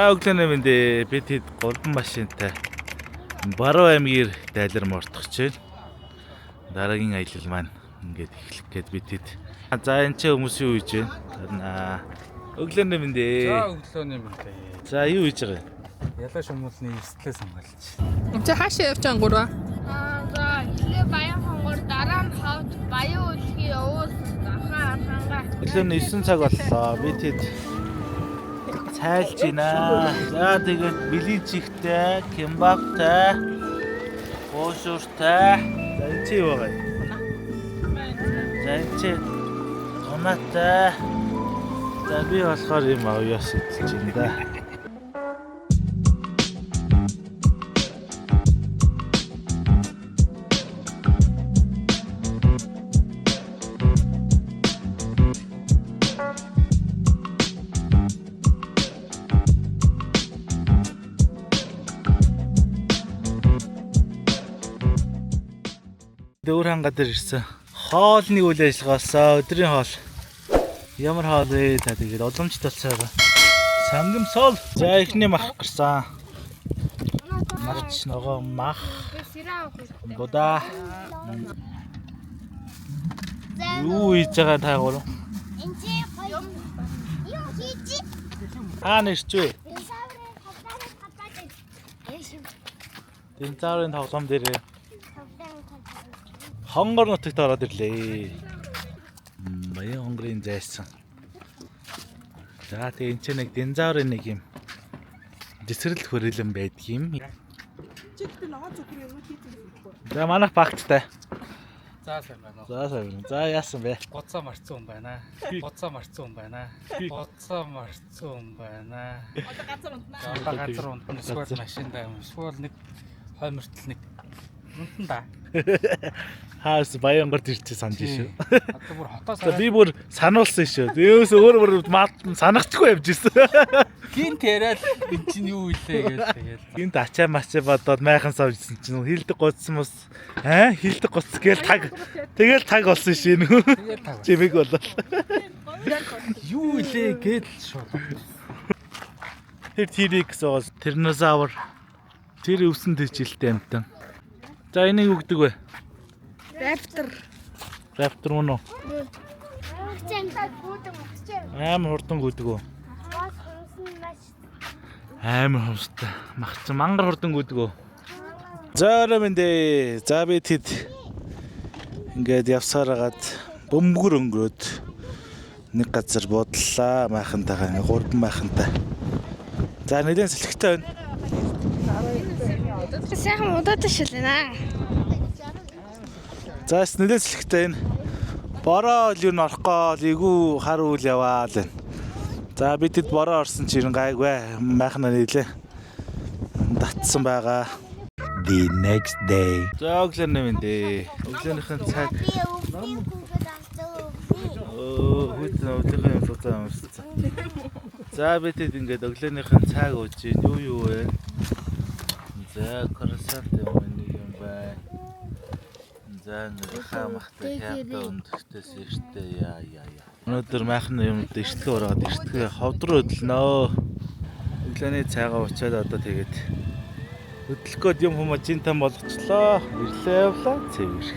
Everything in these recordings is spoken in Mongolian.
За өглөөний мэндэ бид хэд 3 машинтай Баруун аймгийн дайлар мортогч байна. Дараагийн аялал маань ингээд эхлэх гээд бид хэд. За энэ ч хүмүүс юу хийж байна? Өглөөний мэндэ. За өглөөний мэндэ. За юу хийж байгаа? Ялаа шумуулны эрсдлээ хамгаалж. Чи хаашаа явж байгаа гурваа? За эхлээ баян хонгор дараа нь хавд баян үлгийн уус хангаа. Өглөөний 9 цаг боллоо. Бид хэд цайлж байна. За тэгээд билижигтэй, кимбабтай, гоошуртай. За энэ чи юу вэ? За энэ чи томатай. За би болохоор юм авьяас идэж байна да. Дөөрхан гадар ирсэн. Хоолны үйл ажиллагаасаа өдрийн хоол. Ямар хоол вэ? Та тэгээд боломж толцоо. Сангамсол. За ихний мах гарсан. Марч ногоо мах. Бода. Юу хийж байгаа та гурав? Энд чи юу хийж? Нэрчвэ. Динзаурын тоглоом дээр хонгор нутагт ороод ирлээ. Баян хонгорын зайсан. За тэгээ энэ ч нэг динзаурын нэг юм дэсрэл хөрөлөн байдаг юм. За манайх багттай. За сайн байна уу. За сайн. За яасан бэ? Гоцоо марцсан хүн байна. Гоцоо марцсан хүн байна. Гоцоо марцсан хүн байна. Одоо газар унтна. Эсвэл машиндаа юм. Эсвэл нэг хоймортол нэг унтна да. Хаас баян гонгорд ирчих санаж шүү. Одоо бүр хотоос Би бүр сануулсан шүү. Өөс өөр санагдчихгүй явж ирсэн. гинт яриад эн чинь юу илээ гэж тэгээд. Гинт ачаа мачаа бодоод майхан савжсэн чинь хилдэг гоцсон мус хилдэг гоц гээл таг. Тэгэл таг болсон шээ нөө. Тэгээд тав. Жимэг болоо. Юу илээ гээд шууд. Тэр T-Rex оос Tyrannosaur тэр өвсөн төжилтэй амтан. За энийг юу гэдэг вэ? Raptor мөн үү? Цэнхэг бүдэн өгчээ. Амар хурдан гүйдэг үү? Амар хурдан. Махч мангар хурдан гүйдэг үү? За өрөөмөндөө. За би тэд ингээд явсараад бөмбөр өнгөрөөд нэг газар буудлаа майхантайгаа 3 майхантай. За нэлээд сэлхтэй байна. Сайхан удаатай шилнэ. За нэлээд сэлхтэй байна. Бороо л юу н орохгүй эйгүү хар үйл яваа л байна. За бидэд бороо орсон чинь гайгүй майхнаа нийлээ. Татсан байгаа. The next day. За өглөөний мэндэ. Өглөөнийхэн цаг. Өглөөнийхэн фото амарсан. За бидэд ингээд өглөөнийхэн цаг ууж юу вэ? За кросант юм байна. За нэг хамахтай хятад өндөртөөс эртээ яа. Өнөөдөр майхан юм дэвшлээ ороод эртгээ ховдроо хөдлөнөө. Өглөөний цайгаа уучаад одоо тэгээд хөдлөх гээд юм хүмүүс жинтан болгочлоо. Ирлээ явлаа цэвэр.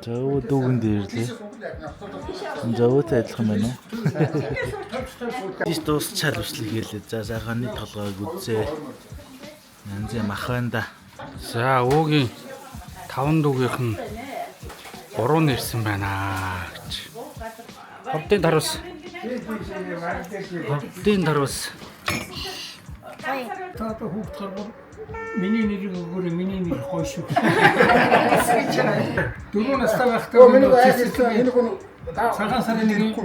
Зөө дүүгэн дээрлээ. Зөөтэй адилхан байна уу? Дис дуусчаал үслэг хэлээ. За сайханы толгойг үзээ. Янз мах байна да. За уугийн 5 дүүгийнх нь 3 нэрсэн байна гэж. Ховдын даруус. Ховдын даруус. Тата хүүхд гаргав. Миний нэрийг өгөөрэй, миний нэр гоё шүү. Дөрөв настай байхдаа энэ хүн цагаан сарын нэг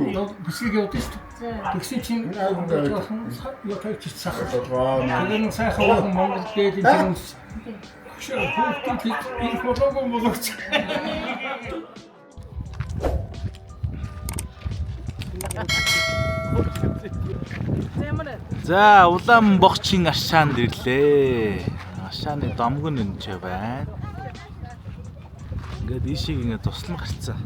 бүсгийг явуулдаг шүү. Тэгсэн чинь юу тааж чицсах. Тэгээд сайхан хүн Монгол дээд энэ хүүхдүүд энэ фотог болгоч. За улаан богчийн ашаанд ирлээ. Ашааны домгон энэ ч байна. Ингээд ийшийг ингээд туслан гарцсан.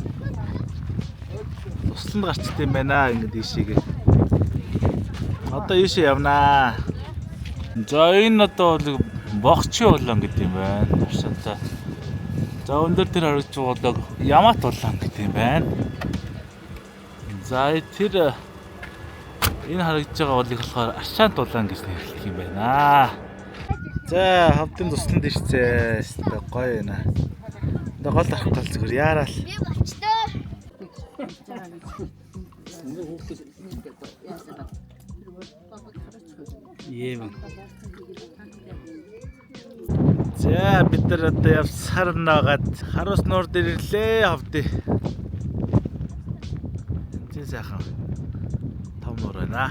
Туслан гарчтай юм байна ингээд ийшийг. Одоо ийшээ явнаа. За энэ одоо богчийн улаан гэдэг юм байна. Ашаантай. За өндөр тэр харагдж байгаа Ямат улаан гэдэг юм байна. За тэр энэ харагдж байгаа болыг болохоор Ашаант улаан гэж нэрлэх юм байна. За хавдын тусланд ирцээ. Гоё байна. Одоо гол арах гал зүгээр яараал. Би болчтой. Ийм. За бид нар одоо явсаар нагаад харуус нуур дээр ирлээ хавдыг. Энд сайхан том нуур байна.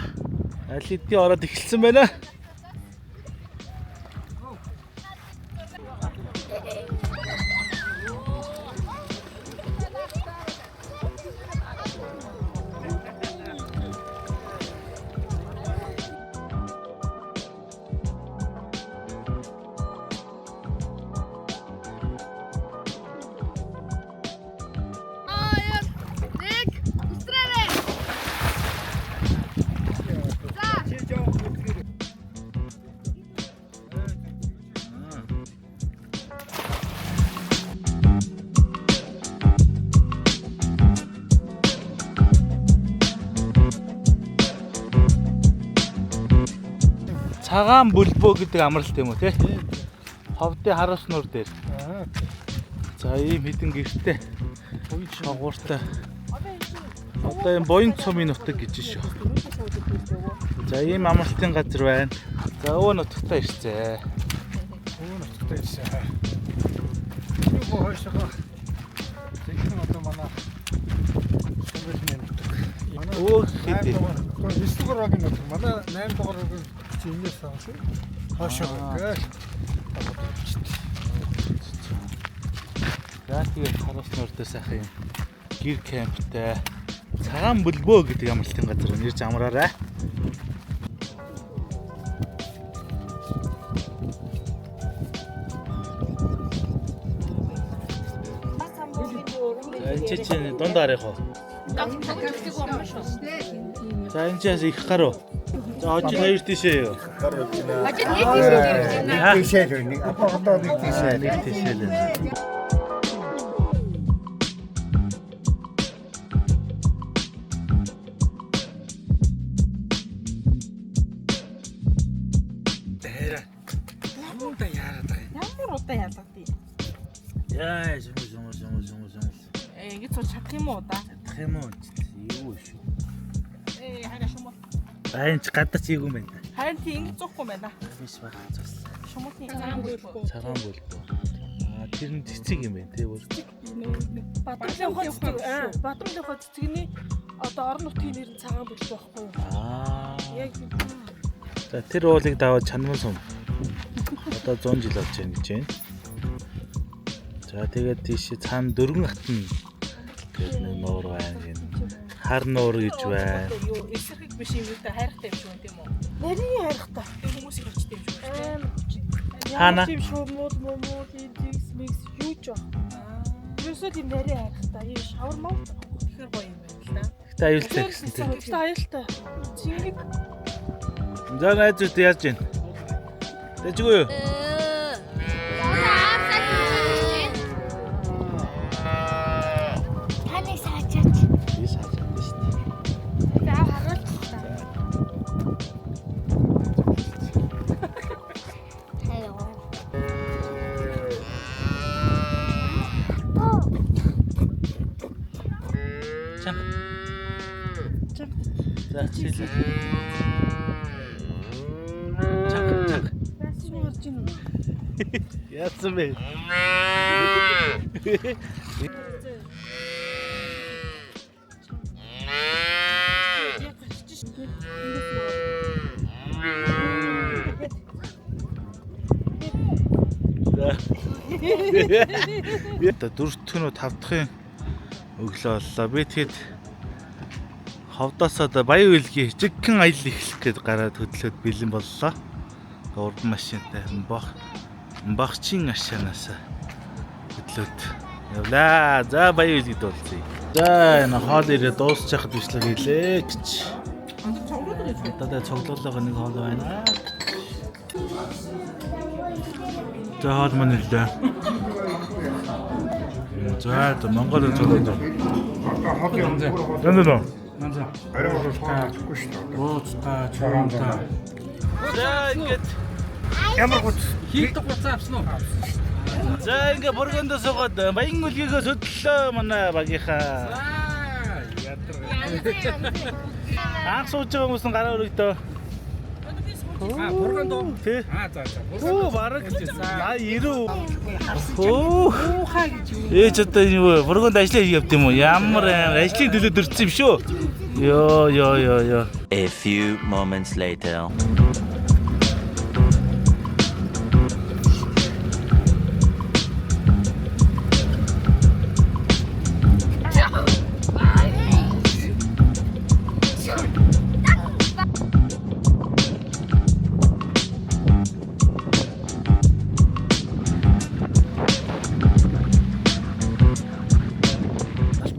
Аль хэдийн ороод эхэлсэн байна. Цагаан бүлбөө гэдэг амралт юм уу те? Ховдын харуус нуур дээр. За ийм хідэн гэртээ. Шогууртай. Одоо энэ буян цомын нутаг гэж шүү. За ийм амралтын газар байна. За өвөө нутагтаа ирцээ. Өвөө нутагтаа ирсэн. Юу хойшоо. Тэгсэн одоо манай Сумбэлний нутаг. Өө хэдий. 9 дугаар багийн нутаг. Манай 8 дугаар багийн чинээс авах шүү. Хойшоо гэх. Яг тэгээд харуус нуур дээр сайхан юм. Гэр кемптэй. Цагаан бүлбөө гэдэг амралтын газар нэрж амраарай. За энэ чинь дунд арих уу? За энэ чинь их гаруу. За хожид хоёр тийшээ юу? Хожид нэг тийшээ Нэг тийшээ л нэг. Одоо нэг тийшээ. Нэг тийшээ л. Дээрээ. Ямар удаа яарад байгаа юм? Ямар удаа ялгад юм. Яа, юм. Ингэж сууж чадах юм уу да? Чадах юм уу? Юу шүү. Харин шумуу. Айн ч гадаач ийгүү мэн. Харин тийм ингэж зоохгүй байна. Биш баг цус. Шумууны цагаан бүлбөө. Цагаан бүлбөө. Тэр нь цэцэг юм байна те өөр. Батрын хот цэцэг. Батрын хот цэцэгний одоо орон нутгийн нэр нь цагаан бүлбөө байхгүй юу? Яг За тэр уулыг даваад чанман сум. Одоо 100 жил болж байна гэж байна. За тэгээд тийш цаана дөрвөн хатан гэдэг нэг нуур байна гин. Хар нуур гэж байна. юу эсрэг биш юм уу та хайртай юм шиг байна тийм үү? Нарийн хайртай. Хүмүүсийг хэлчихтэй юм шиг байна. Хана? Тийм шумууд момууд идэгс микс юу ч аа. Юусоо тийм нарийн хайртай. Юу шавармаа. Тэгэхээр гоё юм байна л да. Гэтэ аюултай гэсэн тийм. Гэтэ аюултай. Чиний За найз зүт яаж байна? Дэжгүй юу? Таны саачаач. Би саачаад шүү дээ. За харуулж та. Hello. За чилээ. Чаг. Суулж ийн. Яасан бэ? Яа дөрөвдөх нь 5 дахын өглөө боллоо. Би тэгэд ховдоосоо баян үйлгийн жигхэн аялал эхлэх гээд гараад хөдлөөд бэлэн боллоо. Урд машинтай багчийн ашаанаас хөдлөөд явлаа. За баян үйлгэд болцъё. За энэ хоол ирээ дуусчихад бичлэг хийлээ гэж. Одоо цоглуулга нэг хоол байна. За хоол маань ирлээ. За Монголын цоглуулга. Гэнэ. Ууцтай чоронтой. За ингээд Ямар гоц хийдэг гоцаа авсан уу? за ингээ бургандаа суугаад баян үлгийгөө сөдлөө манай багийнхаа. Анх сууж байгаа хүмүүс нь гараа өргөдөө. Бурганд уу? Тэ. За. Оо бараг 90. Оо хаа гэж юу? Ээж одоо юу бурганд ажиллаа хийгээд юм уу? Ямар ажлын төлөө дөрцсөн юм шүү. Йоо. A few moments later.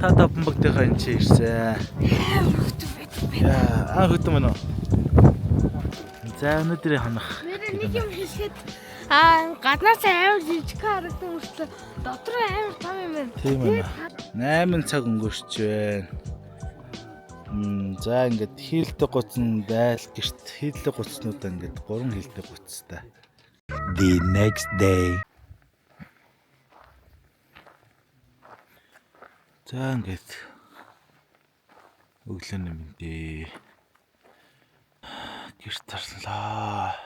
Алтаа бомбогдохоо энэ чи ирсэн. Яа, хөтөн мөн үү? За өнөөдрийн хонох. Нэг юм хэлэхэд гаднаас амар жижиг харагдсан мөртлөө дотор амар том юм байна. Тийм ээ. 8 цаг өнгөрч байна. За ингээд хийлдэг гуцсан байл гэрт хийлдэг гуцснуудаа ингээд 3 хийлдэг гуцтай. The next day. За ингээд өглөөний мэндээ гэрт тарлаа.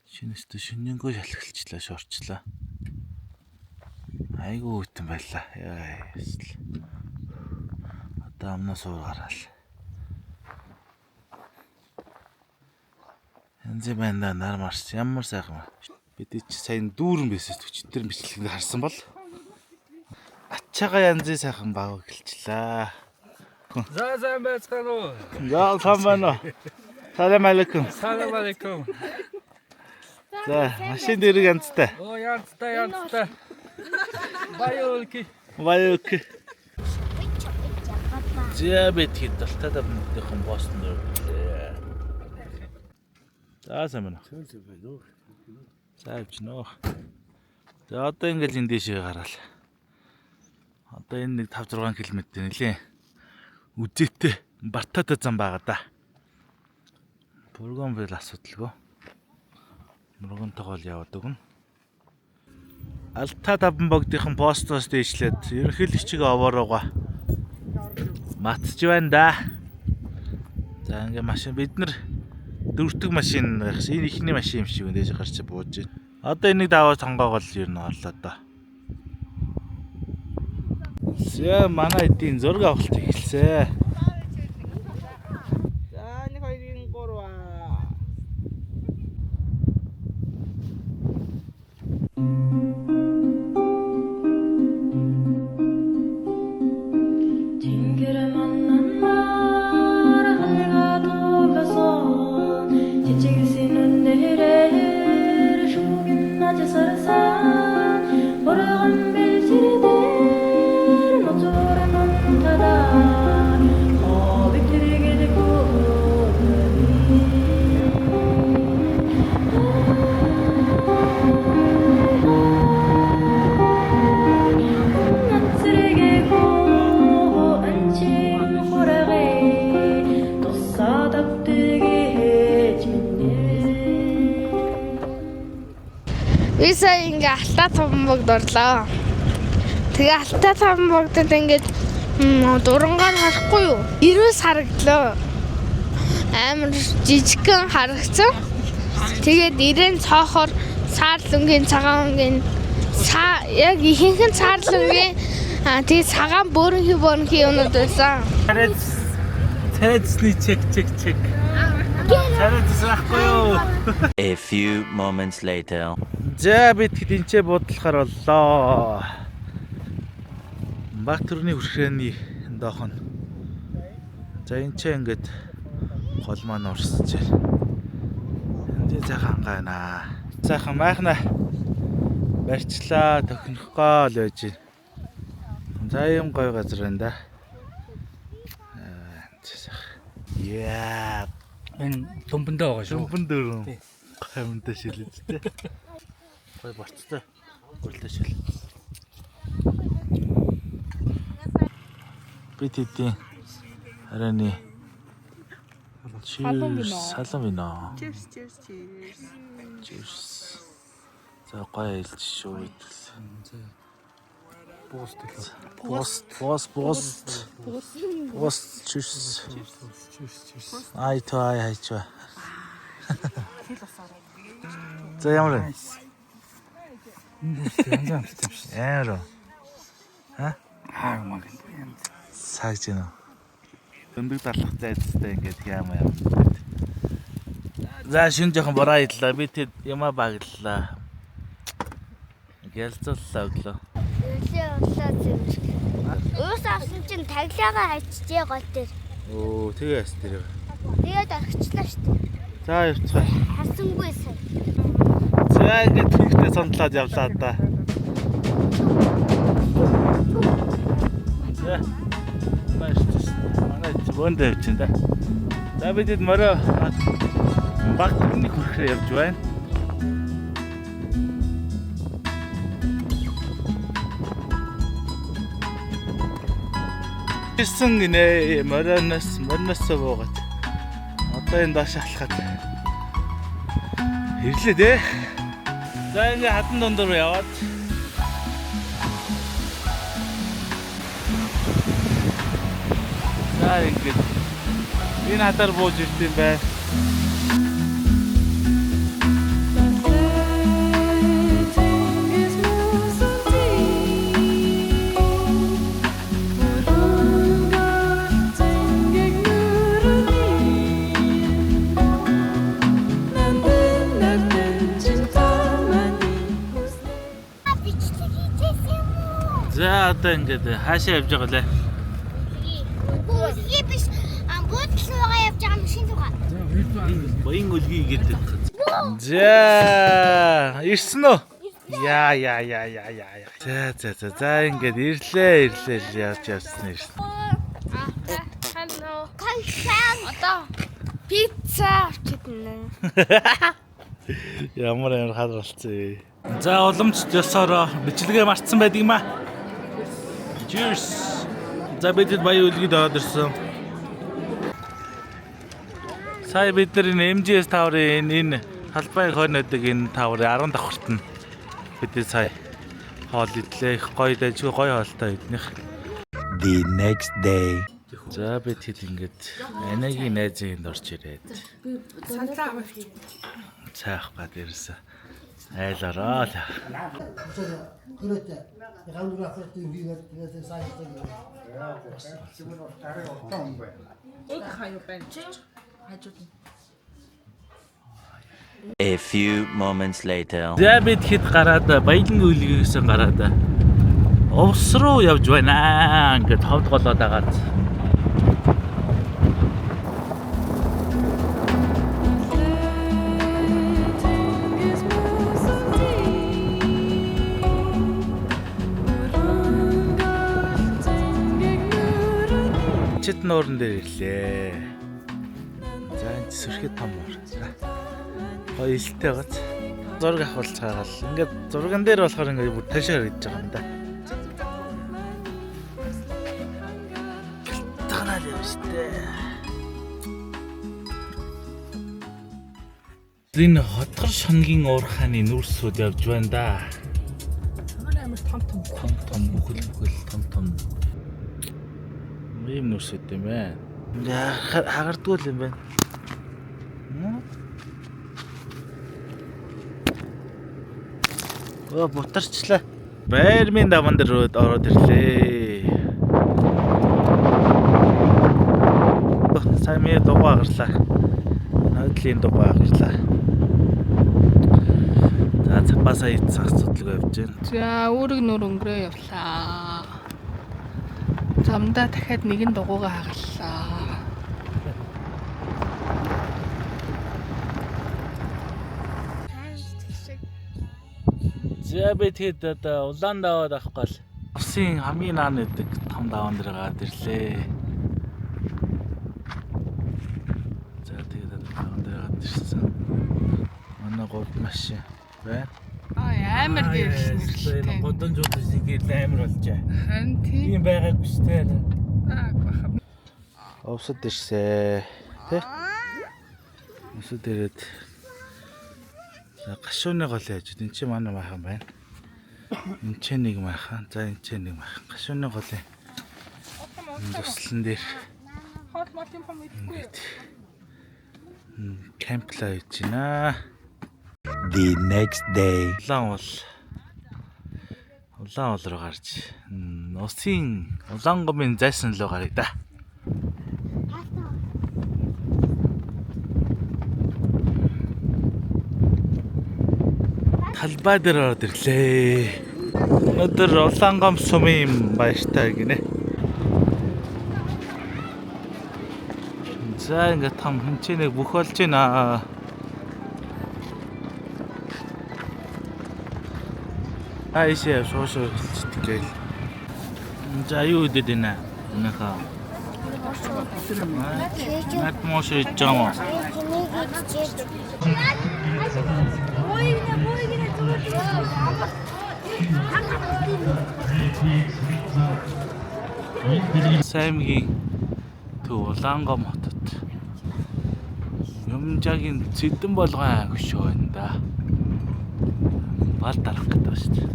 Шинэстэ шинэнгөө шалгалчлаа, шорчлаа. Айгуу хөтөн байлаа. Яасл. Одоо амнаас уур гараал. Янзын байна нар марс ямар сайхан. Бид чи сайн дүүрэн байсан төчтөр бичлэгийг харсан бол ачаага янзын сайхан баг гэлчлээ. За сайн байцгаана уу? За сайн байна уу? Салам алейкум. Салам алейкум. За машин дээр янзтай. Оо янзтай. Баяулки. Диабет хэд талтаа мэдээхэн боосон дөө. За сайн байна. За авч нөө. За одоо ингээл энэ дэшээ гараал. Одоо энэ нэг 5-6 км нэлээ. Үзээтэй бартаатай зам байгаа да. Бурган бил асуудалгүй. Мөргөнтэйгөө яваад өгнө. Алтаа таван богдынхан постоос дээшлээд ерөнхийлөгчийн овоороогаа матж байна да. За ингээ машин бид нар дөрөвдөг машин байхс энэ ихний машин юм шиг дээж гарч бууж байна. Одоо энийг даваа сонгоогоол ер нь орлоо да. Зэ манай эдийн зураг авалт эхэлсэн. За 1 2 3 Виса ингээ алтаа таван богд орлоо. Тэгээ алтаа таван богдод ингээд Дурангаар харахгүй юу? Ирүүс харагдлаа. Амар жижигхэн харагцсан. Тэгээд ирээн цоохоор саарлангийн цагаангийн яг ихэнх нь саарлангийн тэгээд цагаан бөөрөнхий юмнууд байсан. Цайцны чек. Цайц байхгүй юу? A few moments later. За бид тэнцээ бодлохоор боллоо. Баг төрний хүрхрээний доох нь. За энэ ч ингээд гол маань урсчээ. Энд сайхан гайнаа. Сайхан майхна барьчлаа тохинохгүй л байж байна. За юм гоё газар байна да. Яа. Энэ дүмбэндээ байгаа шүү. Дүмбэн дөрөв. Гамтай шилжтэй. Гой борцтой. Гүйлтэй шил. Бид хэдийн хараны салам вино. Cheers. За гоё хэлж шүү. Пост. Cheers. Ай той хайчаа. За ямар вэ? Яарэ. Маг. Сайж гэнэ. Дөндөг дарлах зайцтай ингээд яам. За шинэ жоохон бороо идлээ. Би тэд ямаа баглаа. Гэлцэллээ өглөө. Уус авсан чинь таглаагаа хайчжээ гол дээр. Оо тэгээс тэр. Тэгээд орчихлоо шүү дээ. За явцгаа. Хасангүй сая. За ингээд тэгтээ сондлоод явлаа да. За. Манай зөндөө явчихна да. За бидэд морой баг нэг хүрхээр явж байна. Ирсэн гинэ моройноос буугаад. Одоо энэ доош алхаад. Ирлээ дээ. За ингээ хатан дундуур яваад. За ингээд энэ хатар бууж ирд юм байна. За одоо ингээд хаашаа явж байгаа лээ. Үгүй биш. Буудлын руугаа явж байгаа машин руугаа. Боин өлгий гэдэг. За ирсэн үү? Яа. За ингээд ирлээ явж явсан ирсэн. Hello. Конфан. Одоо пицца авчихна. Ямар хадралцээ. За уламж ёсороо бичлэгээ мартсан байдаг юм аа. Cheers. За бидэд баян үлгийд ороод ирсэн. Сая бид нар энэ MGS таврын энэ талбай хойнодог энэ таврын 10 давхарт нь бид сая хоол идлээ. Их гоё дайжгүй гоё хоолтой иднэх. The next day. За бид хэд ингээд Анагийн найзын энд орж ирээд цаах гад ирсэн. Айлараа л. A few moments later. За бид хэд гараад баялан үлгийсэн гараад увс руу явж байна. Ингээд ховд голоод агаад. Чит нуурн дээр ирлээ. За энэ сүрхий том нуур. Гоё илтэй байгаа. Зураг авах цаагаал. Ингээд зурган дээр болохоор ингээд бүр ташаа хийж байгаа юм да. Танаа л юм штэ. Энэ хотгор шонгийн уурхааны нүүрсүүд явж байна да. Амар том. Том бүхэл том. Ийм нүсэт юм байна. Хагардгүй л юм байна. Бутарчлаа. Байрмын даван дээр ороод ирлээ. Сайн ми дугаа гарлаа. Нойдлын дугаа гарлаа. За цапасаа ийцэн асуудалгүй явж байна. За үүрэг нүр өнгөрөө явлаа. Замдаа дахиад нэгэн дугуйгаа хагаллаа. За би тэгэд одоо улаан даваад авахгүй л. Усын хамгийн наан гэдэг том даван дээр гараад ирлээ. За тэгээд даван дээр гараад ирсэн. Манай говь машин байна. Амар дээрсэн. Годонжууд игээд амар болжээ. Харин тийм. Тийм байгаагүй шүү дээ. Баха. Овсод ирсээ. Тэ? Овсод ирээд гашууны гол яаж энэ чи манай майхан байна. Энд ч нэг майхан. За энэ ч нэг майхан. Гашууны голын туслан дээр ингээд кемплаа хийж байна. The next day. Улаан руу гарч усын улаан гомын зайсан руу гарыг да. Талбай дээр ороод ирлээ. Өнөөдөр улаан гом сумын баяртай гинэ. За ингээд том хэмжээнийг бүх болж байна. Айшээ шоошоо хэлчихгээл. За юу үдэд байна? Өнөхөө. Нат мош ичээм. Саймгийн төв Улаангом хотод Юмжаагийн цэдэн болгоо хөшөө байна да. Бал дарах гэдэг шүү дээ.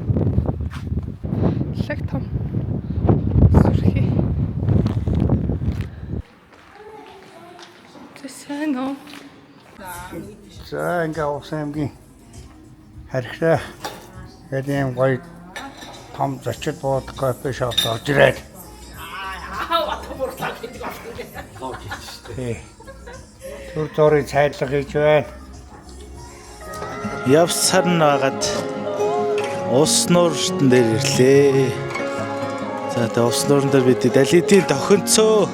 Лаг том. Сүрхий. Тэсэн оо. За ингээ Усаймгийн харьцаа хэдийн гоё том зочид бууд кофе шоп орж ирээд. Түр зургийг цайдлага хийж байна. Явсаар нь байгаад ус нууртан дээр ирлээ. За тэгээ ус нууран дээр бид далидын тохинцоо.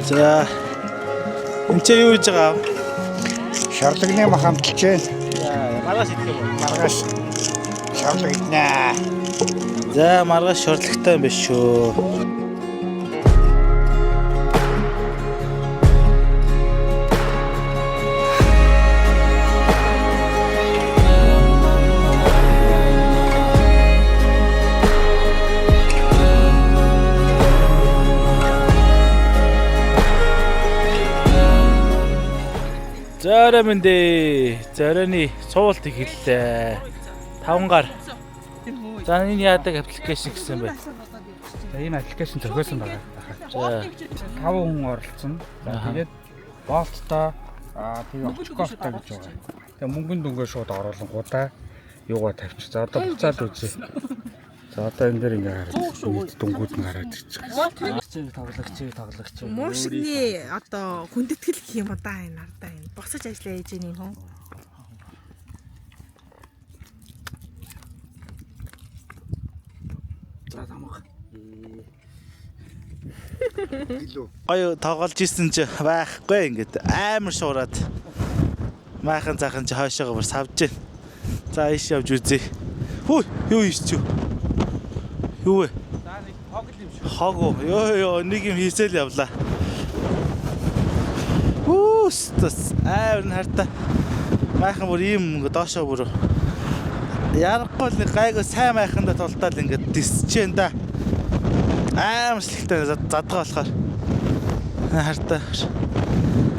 За энэ чи юу хийж байгаа? Шарлагны махамталж байна. Маргааш идэх юм уу? Маргааш шарлаг иднэ. За маргааш шорлагтай юм биш шүү. Зорины суулт эхэллээ. 5 гар. За энэ яадаг аппликейшн гэсэн бэ? Энэ аппликейшн зохиосон байгаа. За 5 хүн оролцсон. За тэгээд болттой тэгээд кофта гэж байгаа. Тэгээд мөнгөнд дөнгөө шууд оруулангуудаа юугаа тавьчих. За одоо буцаад үзье. За одоо энэ дээр ингээ хараад дүнгууд нь гараад ирчих. Тоглогч. Муушигны одоо хүндэтгэл гэх юм да энэ ардаа энэ босож ажиллаа хийж ийм хүн. За тамга. Гоё тоглож исэн чи байхгүй ингээд амар шуураад майхан цаахан чи хойшоогоо бүр савж гин. За ийш явж үзье. Хүү юу ийш чи? Юу вэ? За нэг хог л юм шиг. Хог уу? Йоо нэг юм хийсэл явлаа. Стас амар харта. Майхан бүр ийм доошоо бүр ярахгүй л нэг гайгүй сайн майханда толтаал ингээд дисч जैन да. Амар сэлхтэй задгаа болохоор харта.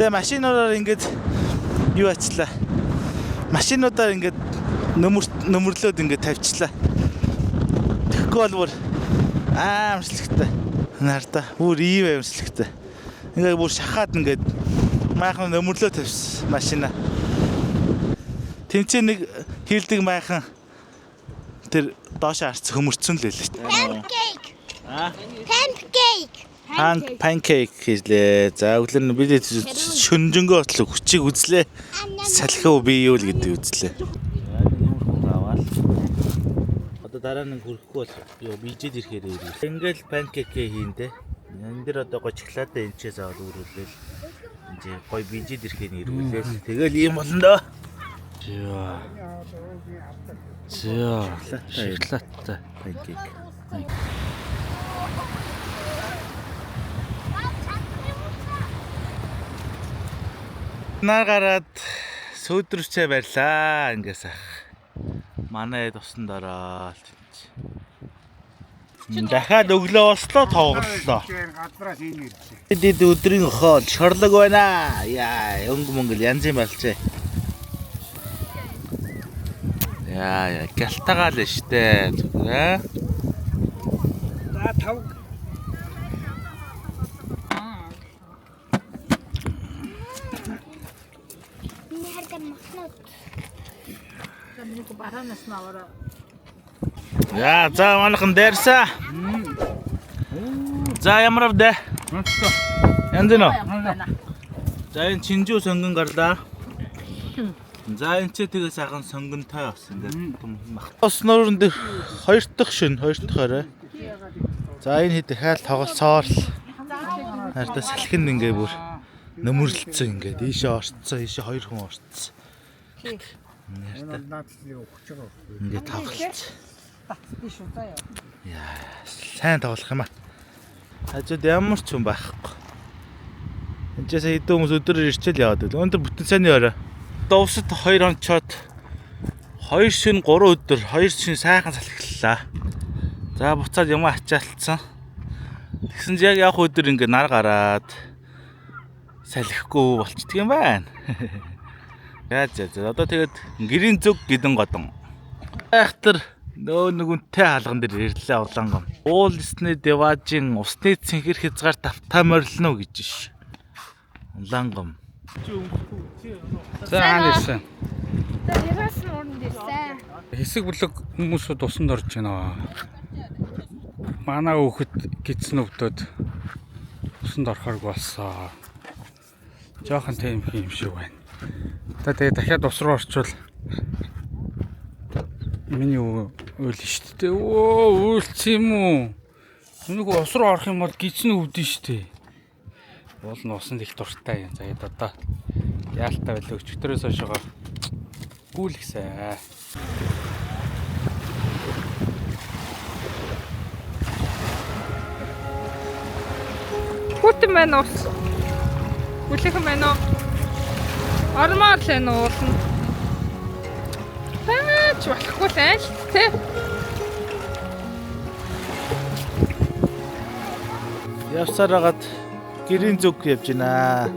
Тэгээ машинуудаар ингээд юу ачлаа. Машинуудаар ингээд нөмрлөөд ингээд тавьчлаа. Тэгэхгүй бол бүр амар сэлхтэй. Нарта бүр ийм амьслагтай. Ингээ бүр шахаад ингээд майхан нөмрлөө тавьсан машина. Тэнцээ нэг хилдэг майхан тэр доош арц хөмөрцөн л байлаа шүү дээ. Pancake хийлээ. За өглөө нь бид шүнжэнгөө ботлоо хүчийг үзлээ. Салхив бий юу л гэдэг үзлээ. Одоо дараа нь хөрөхгүй бол юу бижид ирэхээр ирээ. Ингээл pancake хийндэ. Энд дэр одоо гочглаадаа энчээ заавал өөрүүлээл. Энд гой бижид ирэхээр ирүүлээ. Тэгэл ийм болно доо. Зөө. Шоколадтай pancake. Нар гараад сөөдрөвчээ барьлаа ингээс ах. Манай тусан дараа л чинь. Дахиад өглөө ослоо тоглолоо. Гадраас ийм ирлээ. Бид өдрийн хоол шорлог байна. Яа, өнгө мөнгөл янз юм болчээ. Яа, гялтагаал нь штэ. Зүгээр. За тав. Яа, за манайхан дээрсаа. За ямар авдэ? Янз нөө. За энэ чинжүү сонгон гарлаа. За энэ ч тэгээ сайхан сонгонтой бас ингээд мах. Осноор энэ хоёр дахь шин, хоёр дахь орой. За энэ хэд хаал тоглолцоор л хайртаа салхинд ингээ бүр нөмөрлөлцсөн ингээд ийшээ орцсон, ийшээ хоёр хүн орцсон. Ингээд тоглолцсон. Яа, сайн тоглох юм аа. Хажууд ямар ч хүн байхгүй. Энд ч хэдэн хүмүүс өдрөөр ирчээл яваад байл. Өндөр бүтэн сайны орой. Дуусад 2 онцоод 2 шин 3 өдөр 2 шин сайхан салхиллаа. За буцаад юм ачаалтсан. Тэгсэн чинь яг явах өдөр ингээ нар гараад салхихгүй болчдөг юм байна. Яаж одоо тэгээд гэрийн зүг гидэн годон. Айхтар нөө нүгүнтэй хаалган дээр ирлээ улаангом. Уулсны деважин усны цэнхэр хязгаар тавтаа морилно гэж ш. Улаангом. За хаана ирсэн? Тэрээс нүрэнд ирсэн. Хэсэг бүлэг хүмүүсүүд усанд орж байна. Манай хүүхэд гидсэн өвдөд усанд орохорг болсон. Жохон тийм юм шиг байна. Тэгээд дахиад ус руу орчвол миний үйл шүү дээ. Өө үйлч юм уу? Нүг ус руу орох юм бол гидсэн өвдөн шүү дээ. Уул нь усанд их дуртай юм. За одоо яалтаа байлаа өчтөрөөс хойшоо гүйлгсэ. Хүүтэн байна уу? Үлэхэн байна уу? Ормоор л энэ уулна. Баач болохгүй сайн л тэ. Явсараад гэрийн зүг явж байна.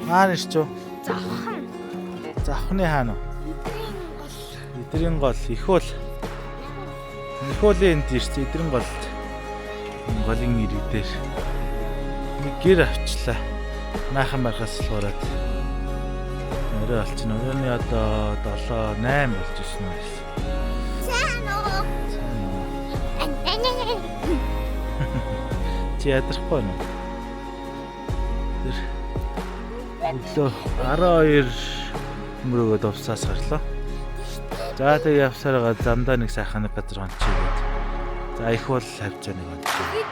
Маань ш чуу. Завхан. Завхны хаана вэ? Эдрийн гол их бол. Их болын энд ирсэн эдрийн голд. Голын ирэг дээр нэг гэр авчлаа. Майхан мархаас суулгаад. Орой болчихно. Оройны одоо 7 8 болж ирсэн юм байна. Чи ядрахгүй нэ? Тэр өглөө 12 мөрөгөд увсаас гарлаа. За тэгээ явсараа замдаа нэг сайхан нэг газар ончигээд. За их бол хавж байгаа нэг ончиг.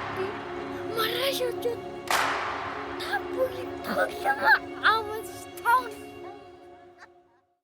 Маргааш өдөр та бүгд тоглоно.